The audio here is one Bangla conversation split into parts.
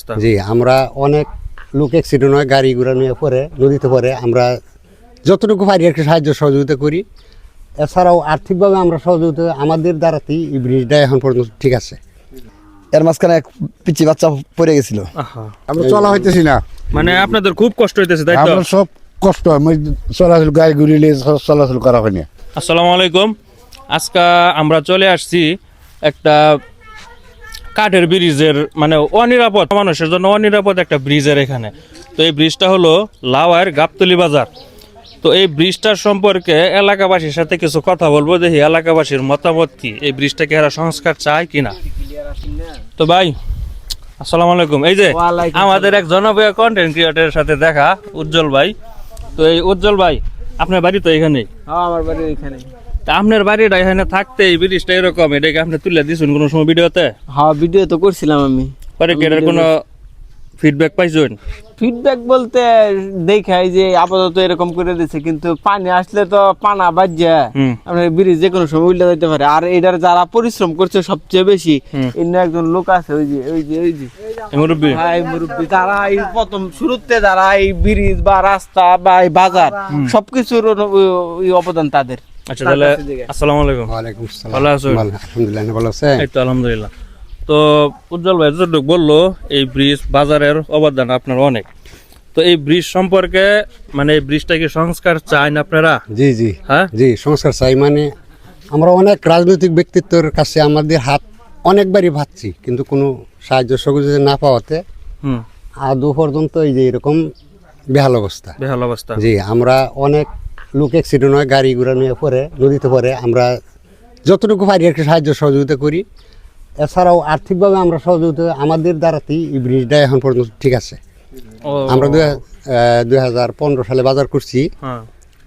অবস্থা। জি, আমরা অনেক লোক অ্যাক্সিডেন্ট হয়, গাড়ি ঘোড়া নিয়ে পরে নদীতে পরে, আমরা যতটুকু পারি আর কি সাহায্য সহযোগিতা করি। এছাড়াও আর্থিকভাবে আমরা সহযোগিতা, আমাদের দ্বারাতেই এই ব্রিজটা এখন পর্যন্ত ঠিক আছে। এর মাঝখানে এক পিচ্চি বাচ্চা পড়ে গেছিল, আহা, আমরা চলা হইতেছি না, মানে আপনাদের খুব কষ্ট হইতেছে তাই তো? আমরা সব কষ্ট হয়, চলাচল গাড়ি ঘুরিলে চলাচল করা হয় না। আসসালামু আলাইকুম। আজকে আমরা চলে আসছি একটা কাঠের ব্রিজের, মানে অনিরাপদ, মানুষের জন্য অনিরাপদ একটা ব্রিজের এখানে। তো এই ব্রিজটা হলো লাওয়ার গাবতলী বাজার। তো এই ব্রিজটার সম্পর্কে এলাকাবাসীর সাথে কিছু কথা বলবো, দেখি এলাকাবাসীর মতামত কি, এই ব্রিজটাকে এরা সংস্কার চায় কিনা। তো ভাই আসসালামু আলাইকুম। এই যে আমাদের এক জনপ্রিয় কন্টেন্ট ক্রিয়েটরের সাথে দেখা, উজ্জ্বল ভাই। তো এই উজ্জ্বল ভাই, আপনার বাড়ি তো এখানেই? হ্যাঁ, আমার বাড়ি এখানে। তা আপনার বাড়িটা এখানে থাকতে এই ব্রিজটা এরকম, এটাকে আপনি তুলে দিয়েছেন কোনো সময় ভিডিওতে? হ্যাঁ, ভিডিও তো করছিলাম আমি। পরে কি এটার কোনো ফিডব্যাক পাইছেন? ফিডব্যাক বলতে দেখাই যে আপাতত এরকম করে দিচ্ছে, কিন্তু পানি আসলে তো পানা বাজ্যা আপনার ব্রিজ যে কোনো সময় উল্টে যেতে পারে। আর এটার যারা পরিশ্রম করছে সবচেয়ে বেশি, এমনি একজন লোক আছে, ওই যে মুরব্বী। হ্যাঁ, এই মুরব্বী, যারা এই প্রথম শুরুতে যারা এই ব্রিজ বা রাস্তা বা এই বাজার সবকিছুর ওই অবদান তাদের। আচ্ছা, তাহলে আসসালামু আলাইকুম। ওয়ালাইকুম আসসালাম। ভালো আছেন? আলহামদুলিল্লাহ, ভালো আছে। এই তো আলহামদুলিল্লাহ। তো উজ্জ্বল ভাই যতটুকু বললো, এই ব্রিজ বাজারের অবদান আপনার অনেক। তো এই ব্রিজ সম্পর্কে, মানে এই ব্রিজটা কি সংস্কার চান আপনারা? জি জি, হ্যাঁ জি, সংস্কার চাই। মানে আমরা অনেক রাজনৈতিক ব্যক্তিত্বের কাছে আমাদের হাত অনেকবারই ভাবছি, কিন্তু কোনো সাহায্য সহযোগিতা না পাওয়াতে আদৌ পর্যন্ত এই যে এরকম বেহাল অবস্থা। বেহাল অবস্থা। জি, আমরা অনেক লোক অ্যাক্সিডেন্ট হয়, গাড়ি ঘোড়া নিয়ে পরে নদীতে পরে, আমরা যতটুকু পারি আর কি সাহায্য সহযোগিতা করি। এছাড়াও আর্থিকভাবে আমরা সহযোগিতা, আমাদের দ্বারাতেই এই ব্রিজটা এখন পর্যন্ত ঠিক আছে। আমরা 2015 সালে বাজার করছি।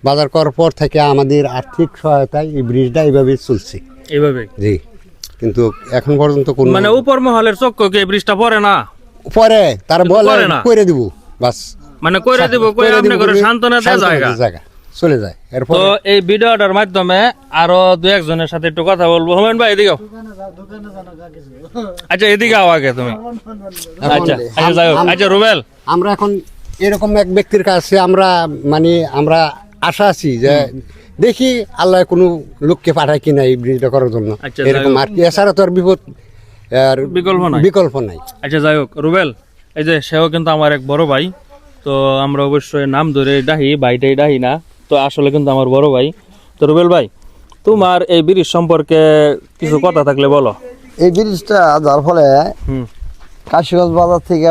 বাজার করার পর থেকে আমাদের আর্থিক সহায়তায় এই ব্রিজটা এইভাবে চলছে। এইভাবে? জি, কিন্তু এখন পর্যন্ত কোন, মানে উপর মহলের চক্ককে এই ব্রিজটা পড়ে না, পরে তারা বলে করে দিব, বাস মানে কইরা দিব, কইরা আপনি করে সান্তনা দেয়া জায়গা চলে যায়। এরপর তো এই ভিডিওটার মাধ্যমে আরো দু একজনের সাথে একটু কথা বলবো। হুমায়ুন ভাই এদিকে। আচ্ছা, এদিকে আও আগে তুমি। আচ্ছা আচ্ছা, যাই হোক। আচ্ছা রুবেল, আমরা এখন এরকম এক ব্যক্তির কাছে আমরা আমরা আশা আছি যে দেখি আল্লাহ কোনো লোককে পাঠায় কিনা এই ব্রিজটা করার জন্য, এরকম আর কি। এছাড়া তো আর বিকল্প নাই। আচ্ছা যাই হোক, রুবেল এই যে সেও কিন্তু আমার এক বড় ভাই। তো আমরা অবশ্যই নাম ধরে ডাহি, ভাইটাই ডাহি না, তো আসলে কিন্তু আমার বড় ভাই। তো রুবেল ভাই, তোমার এই ব্রিজ সম্পর্কে কিছু কথা থাকলে বলো। এই ব্রিজটা যার ফলে কাশীগঞ্জ বাজার থেকে